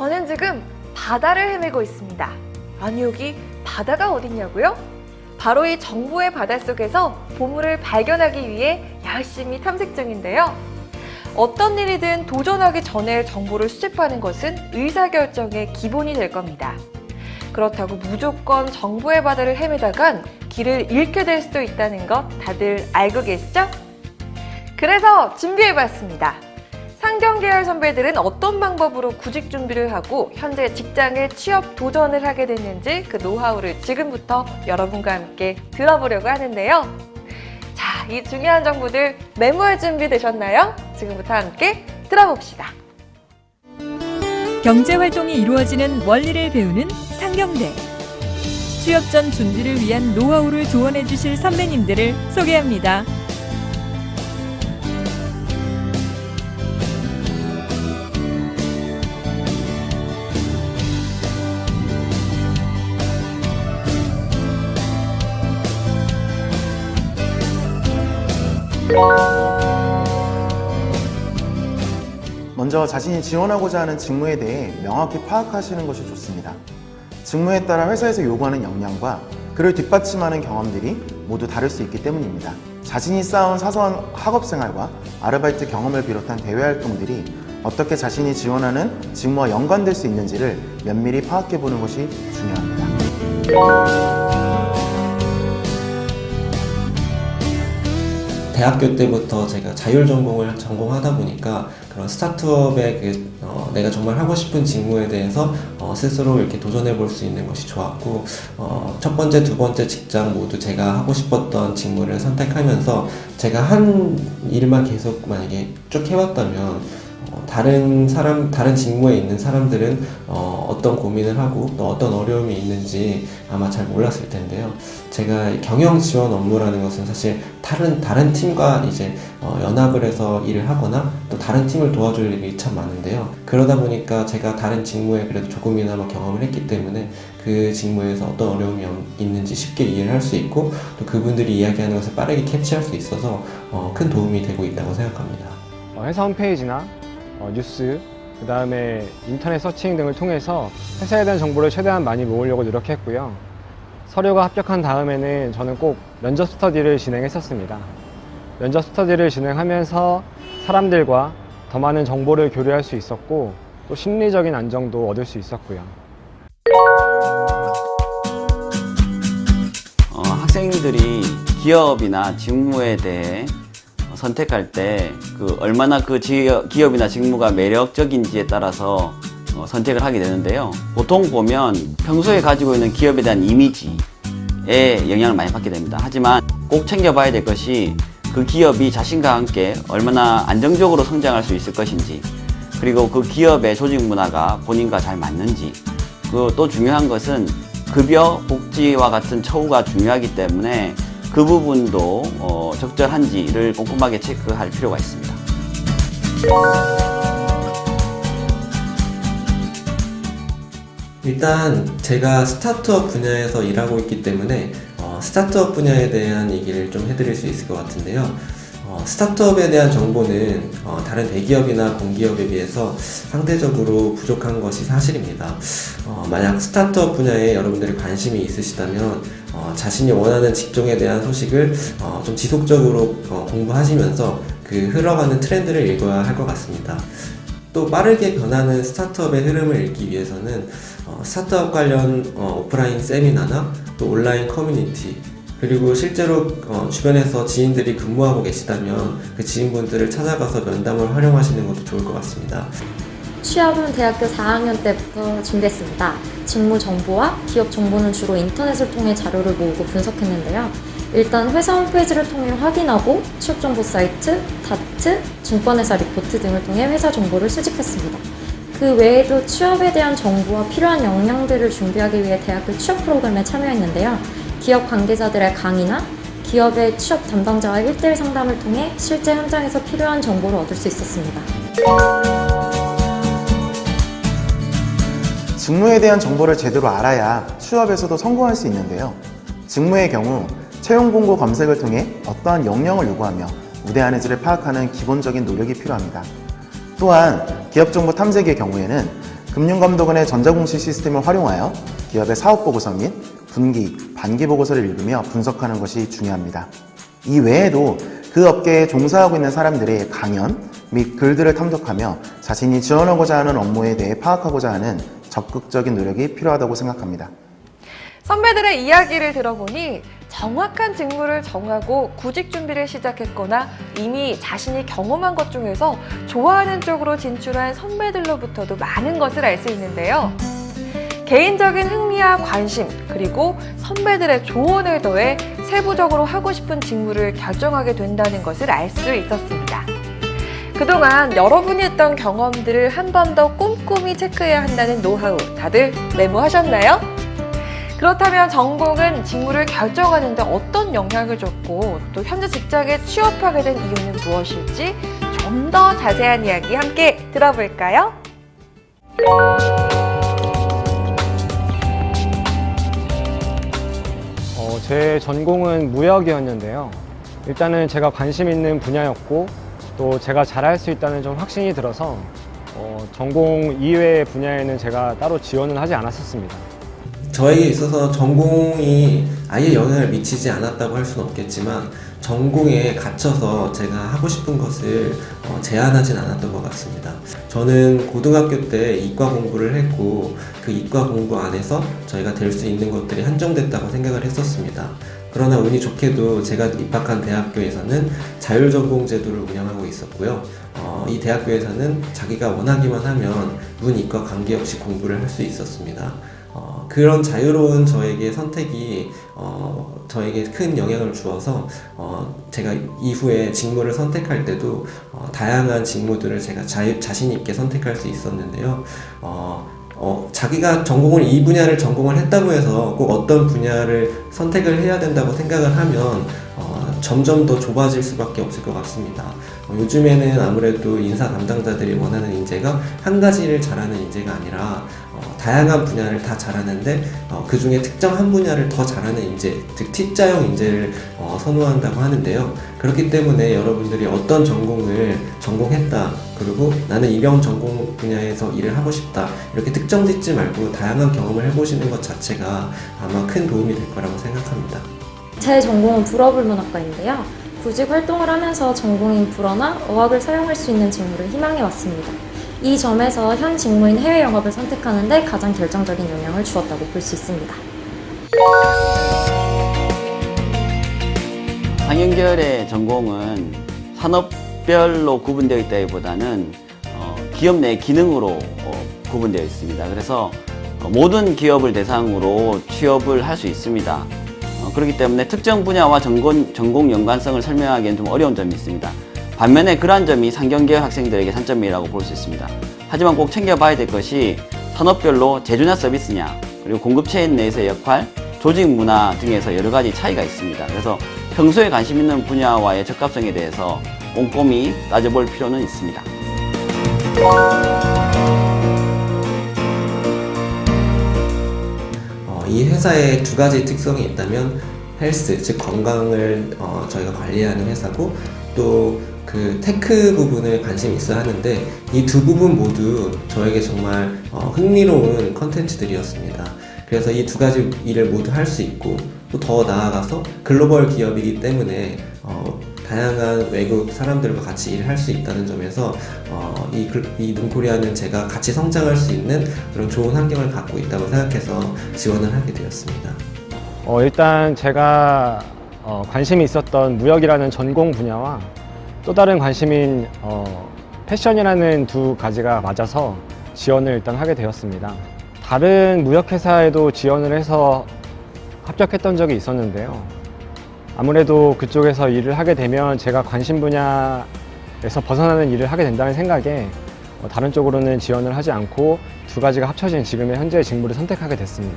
저는 지금 바다를 헤매고 있습니다. 아니, 여기 바다가 어딨냐고요? 바로 이 정보의 바닷속에서 보물을 발견하기 위해 열심히 탐색 중인데요. 어떤 일이든 도전하기 전에 정보를 수집하는 것은 의사결정의 기본이 될 겁니다. 그렇다고 무조건 정보의 바다를 헤매다간 길을 잃게 될 수도 있다는 것 다들 알고 계시죠? 그래서 준비해봤습니다. 상경계열 선배들은 어떤 방법으로 구직 준비를 하고 현재 직장에 취업 도전을 하게 됐는지 그 노하우를 지금부터 여러분과 함께 들어보려고 하는데요. 자, 이 중요한 정보들 메모할 준비 되셨나요? 지금부터 함께 들어봅시다. 경제활동이 이루어지는 원리를 배우는 상경대. 취업 전 준비를 위한 노하우를 조언해 주실 선배님들을 소개합니다. 먼저 자신이 지원하고자 하는 직무에 대해 명확히 파악하시는 것이 좋습니다. 직무에 따라 회사에서 요구하는 역량과 그를 뒷받침하는 경험들이 모두 다를 수 있기 때문입니다. 자신이 쌓아온 사소한 학업생활과 아르바이트 경험을 비롯한 대외활동들이 어떻게 자신이 지원하는 직무와 연관될 수 있는지를 면밀히 파악해보는 것이 중요합니다. 대학교 때부터 제가 자율전공을 전공하다 보니까 그런 스타트업의 내가 정말 하고 싶은 직무에 대해서 스스로 이렇게 도전해 볼 수 있는 것이 좋았고, 첫 번째, 두 번째 직장 모두 제가 하고 싶었던 직무를 선택하면서 제가 한 일만 계속 만약에 쭉 해왔다면 다른 직무에 있는 사람들은 어떤 고민을 하고 또 어떤 어려움이 있는지 아마 잘 몰랐을 텐데요. 제가 경영 지원 업무라는 것은 사실 다른 팀과 이제 연합을 해서 일을 하거나 또 다른 팀을 도와줄 일이 참 많은데요. 그러다 보니까 제가 다른 직무에 그래도 조금이나마 경험을 했기 때문에 그 직무에서 어떤 어려움이 있는지 쉽게 이해를 할 수 있고 또 그분들이 이야기하는 것을 빠르게 캐치할 수 있어서 큰 도움이 되고 있다고 생각합니다. 회사 홈페이지나 뉴스, 그 다음에 인터넷 서칭 등을 통해서 회사에 대한 정보를 최대한 많이 모으려고 노력했고요. 서류가 합격한 다음에는 저는 꼭 면접 스터디를 진행했었습니다. 면접 스터디를 진행하면서 사람들과 더 많은 정보를 교류할 수 있었고 또 심리적인 안정도 얻을 수 있었고요. 학생들이 기업이나 직무에 대해 선택할 때 얼마나 그 기업이나 직무가 매력적인지에 따라서 선택을 하게 되는데요. 보통 보면 평소에 가지고 있는 기업에 대한 이미지에 영향을 많이 받게 됩니다. 하지만 꼭 챙겨봐야 될 것이 그 기업이 자신과 함께 얼마나 안정적으로 성장할 수 있을 것인지, 그리고 그 기업의 조직 문화가 본인과 잘 맞는지, 또 중요한 것은 급여, 복지와 같은 처우가 중요하기 때문에 그 부분도 적절한지를 꼼꼼하게 체크할 필요가 있습니다. 일단 제가 스타트업 분야에서 일하고 있기 때문에 스타트업 분야에 대한 얘기를 좀 해드릴 수 있을 것 같은데요. 스타트업에 대한 정보는 다른 대기업이나 공기업에 비해서 상대적으로 부족한 것이 사실입니다. 만약 스타트업 분야에 여러분들이 관심이 있으시다면 자신이 원하는 직종에 대한 소식을 좀 지속적으로 공부하시면서 그 흘러가는 트렌드를 읽어야 할 것 같습니다. 또 빠르게 변하는 스타트업의 흐름을 읽기 위해서는 스타트업 관련 오프라인 세미나나 또 온라인 커뮤니티, 그리고 실제로 주변에서 지인들이 근무하고 계시다면 그 지인분들을 찾아가서 면담을 활용하시는 것도 좋을 것 같습니다. 취업은 대학교 4학년 때부터 준비했습니다. 직무 정보와 기업 정보는 주로 인터넷을 통해 자료를 모으고 분석했는데요. 일단 회사 홈페이지를 통해 확인하고 취업 정보 사이트, 다트, 증권회사 리포트 등을 통해 회사 정보를 수집했습니다. 그 외에도 취업에 대한 정보와 필요한 역량들을 준비하기 위해 대학교 취업 프로그램에 참여했는데요. 기업 관계자들의 강의나 기업의 취업 담당자와 1:1 상담을 통해 실제 현장에서 필요한 정보를 얻을 수 있었습니다. 직무에 대한 정보를 제대로 알아야 취업에서도 성공할 수 있는데요. 직무의 경우 채용 공고 검색을 통해 어떠한 역량을 요구하며 우대하는지를 파악하는 기본적인 노력이 필요합니다. 또한 기업 정보 탐색의 경우에는 금융감독원의 전자공시 시스템을 활용하여 기업의 사업보고서 및 분기, 반기보고서를 읽으며 분석하는 것이 중요합니다. 이 외에도 그 업계에 종사하고 있는 사람들의 강연 및 글들을 탐독하며 자신이 지원하고자 하는 업무에 대해 파악하고자 하는 적극적인 노력이 필요하다고 생각합니다. 선배들의 이야기를 들어보니 정확한 직무를 정하고 구직 준비를 시작했거나 이미 자신이 경험한 것 중에서 좋아하는 쪽으로 진출한 선배들로부터도 많은 것을 알 수 있는데요. 개인적인 흥미와 관심, 그리고 선배들의 조언을 더해 세부적으로 하고 싶은 직무를 결정하게 된다는 것을 알 수 있었습니다. 그동안 여러분이 했던 경험들을 한 번 더 꼼꼼히 체크해야 한다는 노하우 다들 메모하셨나요? 그렇다면 전공은 직무를 결정하는 데 어떤 영향을 줬고 또 현재 직장에 취업하게 된 이유는 무엇일지 좀 더 자세한 이야기 함께 들어볼까요? 제 전공은 무역이었는데요. 일단은 제가 관심 있는 분야였고 또 제가 잘할 수 있다는 좀 확신이 들어서 전공 이외의 분야에는 제가 따로 지원은 하지 않았었습니다. 저에게 있어서 전공이 아예 영향을 미치지 않았다고 할 수는 없겠지만 전공에 갇혀서 제가 하고 싶은 것을 제한하진 않았던 것 같습니다. 저는 고등학교 때 이과 공부를 했고 그 이과 공부 안에서 저희가 될 수 있는 것들이 한정됐다고 생각을 했었습니다. 그러나 운이 좋게도 제가 입학한 대학교에서는 자율전공 제도를 운영하고 있었고요. 이 대학교에서는 자기가 원하기만 하면 문, 이과 관계없이 공부를 할 수 있었습니다. 그런 자유로운 저에게 선택이 저에게 큰 영향을 주어서 제가 이후에 직무를 선택할 때도 다양한 직무들을 제가 자신 있게 선택할 수 있었는데요. 자기가 전공을 이 분야를 전공을 했다고 해서 꼭 어떤 분야를 선택을 해야 된다고 생각을 하면 점점 더 좁아질 수밖에 없을 것 같습니다. 요즘에는 아무래도 인사 담당자들이 원하는 인재가 한 가지를 잘하는 인재가 아니라 다양한 분야를 다 잘하는데 그 중에 특정 한 분야를 더 잘하는 인재, 즉 T자형 인재를 선호한다고 하는데요. 그렇기 때문에 여러분들이 어떤 전공을 전공했다, 그리고 나는 이런 전공 분야에서 일을 하고 싶다, 이렇게 특정 짓지 말고 다양한 경험을 해보시는 것 자체가 아마 큰 도움이 될 거라고 생각합니다. 제 전공은 불어불문학과인데요. 구직 활동을 하면서 전공인 불어나 어학을 사용할 수 있는 직무를 희망해 왔습니다. 이 점에서 현 직무인 해외 영업을 선택하는 데 가장 결정적인 영향을 주었다고 볼 수 있습니다. 상영계열의 전공은 산업별로 구분되어 있다기보다는 기업 내 기능으로 구분되어 있습니다. 그래서 모든 기업을 대상으로 취업을 할 수 있습니다. 그렇기 때문에 특정 분야와 전공 연관성을 설명하기에는 좀 어려운 점이 있습니다. 반면에 그러한 점이 상경계열 학생들에게 산점이라고 볼 수 있습니다. 하지만 꼭 챙겨봐야 될 것이 산업별로 제조냐 서비스냐, 그리고 공급체인 내에서의 역할, 조직 문화 등에서 여러 가지 차이가 있습니다. 그래서 평소에 관심 있는 분야와의 적합성에 대해서 꼼꼼히 따져볼 필요는 있습니다. 이 회사에 두 가지 특성이 있다면 헬스, 즉 건강을 저희가 관리하는 회사고 또 그 테크 부분에 관심이 있어 하는데 이 두 부분 모두 저에게 정말 흥미로운 컨텐츠들이었습니다. 그래서 이 두 가지 일을 모두 할 수 있고 또 더 나아가서 글로벌 기업이기 때문에 다양한 외국 사람들과 같이 일을 할 수 있다는 점에서 이 눈코리아는 제가 같이 성장할 수 있는 그런 좋은 환경을 갖고 있다고 생각해서 지원을 하게 되었습니다. 일단 제가 관심이 있었던 무역이라는 전공 분야와 또 다른 관심인 패션이라는 두 가지가 맞아서 지원을 일단 하게 되었습니다. 다른 무역회사에도 지원을 해서 합격했던 적이 있었는데요. 아무래도 그쪽에서 일을 하게 되면 제가 관심 분야에서 벗어나는 일을 하게 된다는 생각에 다른 쪽으로는 지원을 하지 않고 두 가지가 합쳐진 지금의 현재의 직무를 선택하게 됐습니다.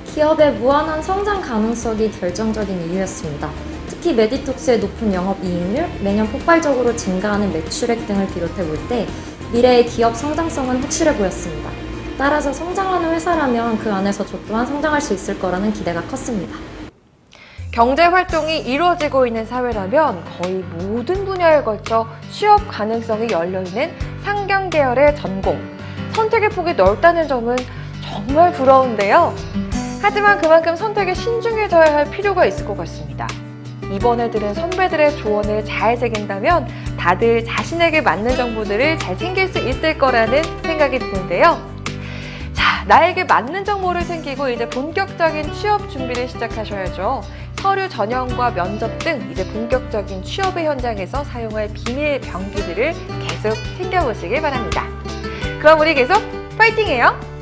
기업의 무한한 성장 가능성이 결정적인 이유였습니다. 특히 메디톡스의 높은 영업 이익률, 매년 폭발적으로 증가하는 매출액 등을 비롯해 볼 때 미래의 기업 성장성은 확실해 보였습니다. 따라서 성장하는 회사라면 그 안에서 저 또한 성장할 수 있을 거라는 기대가 컸습니다. 경제 활동이 이루어지고 있는 사회라면 거의 모든 분야에 걸쳐 취업 가능성이 열려있는 상경 계열의 전공. 선택의 폭이 넓다는 점은 정말 부러운데요. 하지만 그만큼 선택에 신중해져야 할 필요가 있을 것 같습니다. 이번에 들은 선배들의 조언을 잘 새긴다면 다들 자신에게 맞는 정보들을 잘 챙길 수 있을 거라는 생각이 드는데요. 자, 나에게 맞는 정보를 챙기고 이제 본격적인 취업 준비를 시작하셔야죠. 서류 전형과 면접 등 이제 본격적인 취업의 현장에서 사용할 비밀 병기들을 계속 챙겨보시길 바랍니다. 그럼 우리 계속 파이팅해요!